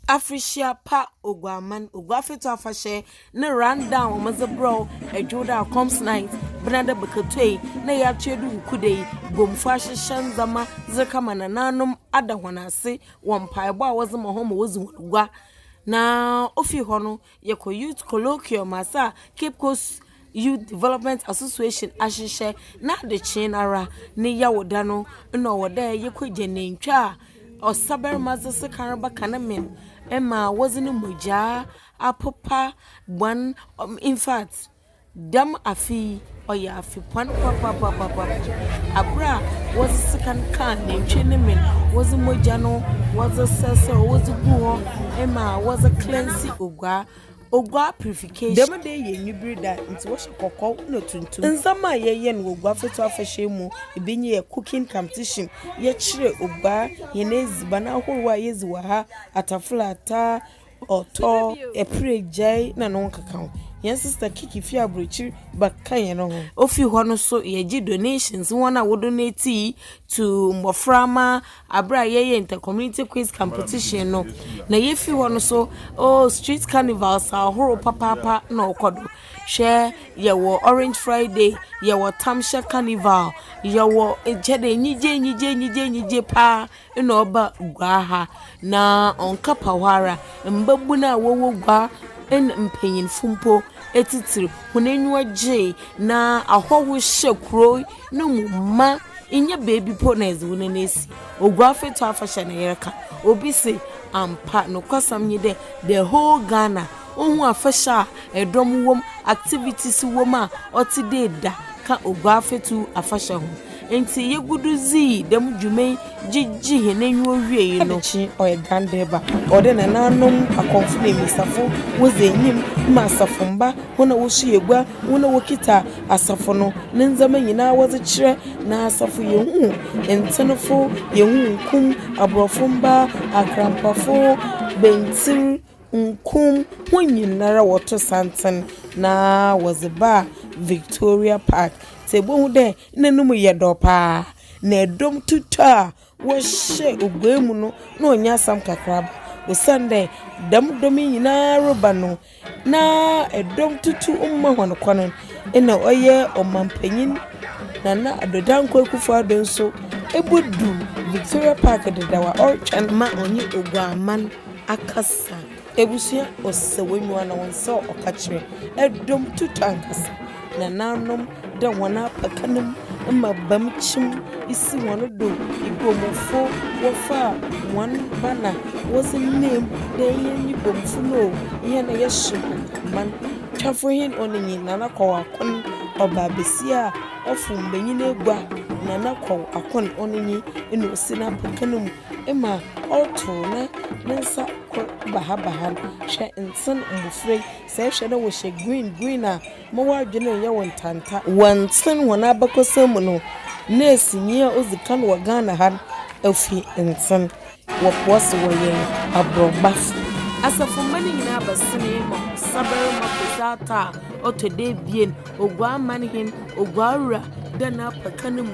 Afahyɛ pa ogwaman ogwafeto afahyɛ ne rundown omazebro ejuda comes night branda bekatoi na ya twedu nkudei bomfu ahyehye nzama zekama nananum ada honase wompaebo a wozema ho ma wozu gwa na ofi ho no yeko youth colloquium asa Cape Coast Youth Development Association ahyehye na de chinara ne yawoda no na woda yekogye nentwa osaber mazese kanaba kanamen Emma wasn't moja apopa one in fact dam afi or ya afi pan papa abra was a second can named Chinaman was a mojano was a sessa was a buo Emma was a cleansy ogwa purification dem dey ye nyibiri da nti wo hekokko no tuntum nzama ye no ogwa fetu afahye mu ebenye ye cooking competition ye kire ogba ye na eziba na ahorwa ye ziwa ha ataflata oto eprejai na no kakao yen sister kiki fi abrochi baka ye no ho ofi ho no so ye gi donations wona wo donate to Moframa abra ye inter-community quiz competition no na ye fi ho no so street carnivals ahoro papa na okodo share ye wo Orange Friday ye wo Tamsha carnival ye wo ejede nyije pa na oba gwa ha na onka pawara mbabu na wo gwa en mpanyin fumpo etitiri hunenwa je na ahowo hyekro no mumma inye baby ponez wonenesi ogwa fetu afahye na yereka obi se ampa no kwasam nyide the whole Ghana ohun afahye edom wom activities wom a otide da ka ogwa fetu afahye ho enti yeguduzi dem dwumei jiji henenwo wie no chi oyegandeba ode na nanom akonfune misafo wozenyim ma asafomba wona wosu yegwa wona wokita asafo no ne nzama nyina woze kire na asafo yehu entenofo yehu nkum abrofomba akrampafo bentir nkum hunyinara woto santen na wozeba Victoria Park tebo hu de nanum yedopa na edom tuta wo hye ogwemu no na onya sam kakraba o Sunday dam domi nyina roba no na edom tutu umma hono kono ena oye omampanyin na adodanko ekufu adonso ebudu Victoria Park de dawa orchan ma onye ogwaman akasa ebusia osewenwa na wonso okachire edom tutu ankasa na nanom da wana pakanum mabamchim isi wono do igomofo wofa one bana was a name de yen igomfo no ye na yeshim man twafo hin onenyi nana kwa akon oba besia ofum benyin egwa nana kwa akon onenyi eno osina pakanum ema oto na nensa bahabahan hwe nsen mbufrey se hwe na wo hye green a mo wadwene ye wontanta wansen wona bakosam no na esinye ozikan wo Ghana han afi nsen wo poso wo ye abrobaf asafo mani nyina basene mo saber mo pesata otode bien ogwa manhin ogwa ura dana pakanum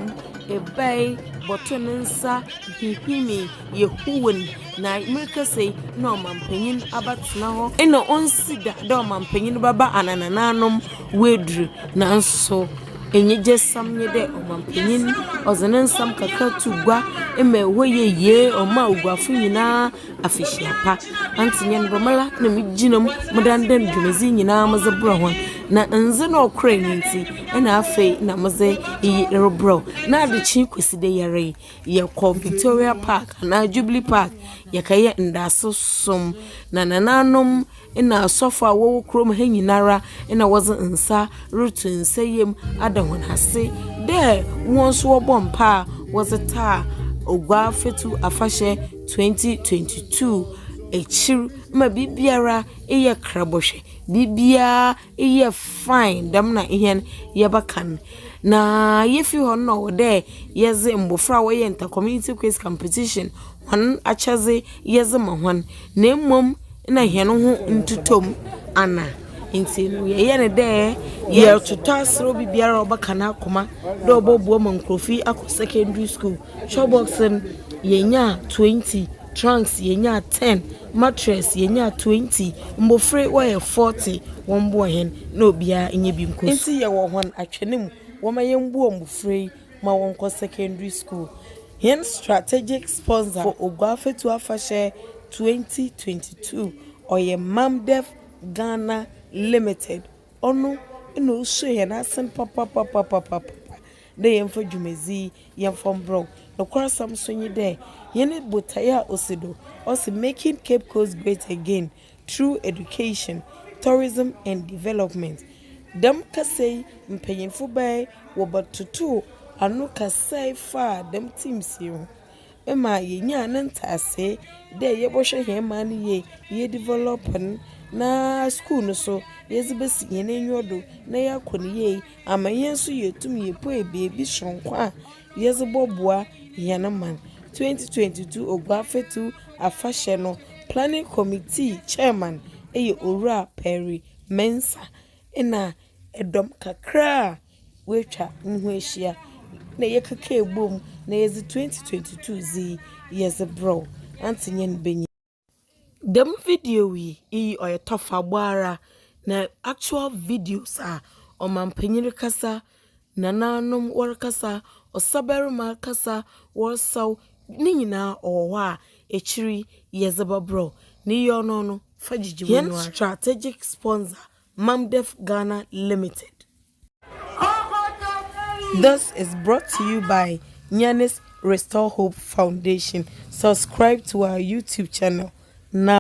ebai botonensa hihimi yehuwen na America say no mampanyin abatna ho ena onsida do mampanyin baba ananananom wedru nanso enyeje samnye de mampanyin ozenensam kakatu gwa eme hoye oma ogwafo nyina Afahyɛ pa antinyen bromala na miginam mudandan dwumezi nyina mazebro ho na nze na okra nti ena afei na maze yi rebro na adechi kweside yare ye ko Victoria Park na Jubilee Park yakaye ndaso som na nananom ina sofa wo krom ha nyinara ina woze nsa rutu nsayem adahonase de wonso obompa woze ta ogwa fetu afahyɛ 2022 echir ma bibiara eye krabohwe bibia eye fine dam na ihen yebakan na yefi ho no de yeze mbofra wo ye inter-community quiz competition hon achaze yeze mahon na mmom na hene ho ntutom ana Inti no ye ne de ye tuta sro bibiara obaka na akoma do obobuo mankrofi akọ secondary school showboxen yenya 20 trunks yenya 10 mattress yenya 20 mbofre wo 40 wombo hen na obia enye bi nkosu inti ye wo hon atwenem wo ma yembuo mbofre ma wonko secondary school hen strategic sponsor for Fetu Afahyɛ 2022 oye Mamdef Ghana Limited ono no so here na sen papa de yemfa dwumezi yemfom bro no kwasam so nyi de yene botaya osido also making Cape Coast great again through education, tourism and development. Dem kasei mpanyinfo bai wo batutu anu kasei fa dem teams yo ema yenya nantase de yebohwe hema ne ye developing na school no so yezibesi yene nyodo na yakoni ye amayen so yetum yepo ebi shonko a yeziboboa yenaman 2022 Fetu Afahyɛ no planning committee chairman Owura Perry Mensa ina edom kakra wetwa nhu ehia na yekeka ebom na yezi 2022 zi yezi bro antinyen benyi dem video wi oyetofa gbara na actual videos a omampenyere kasa nananum workasa osaberuma kasa worsaw ni nyina owo a echiri yezeba bro ni yono no fajijimu strategic sponsor Mamdef Ghana Limited. This is brought to you by Nyanis Restore Hope Foundation. Subscribe to our YouTube channel.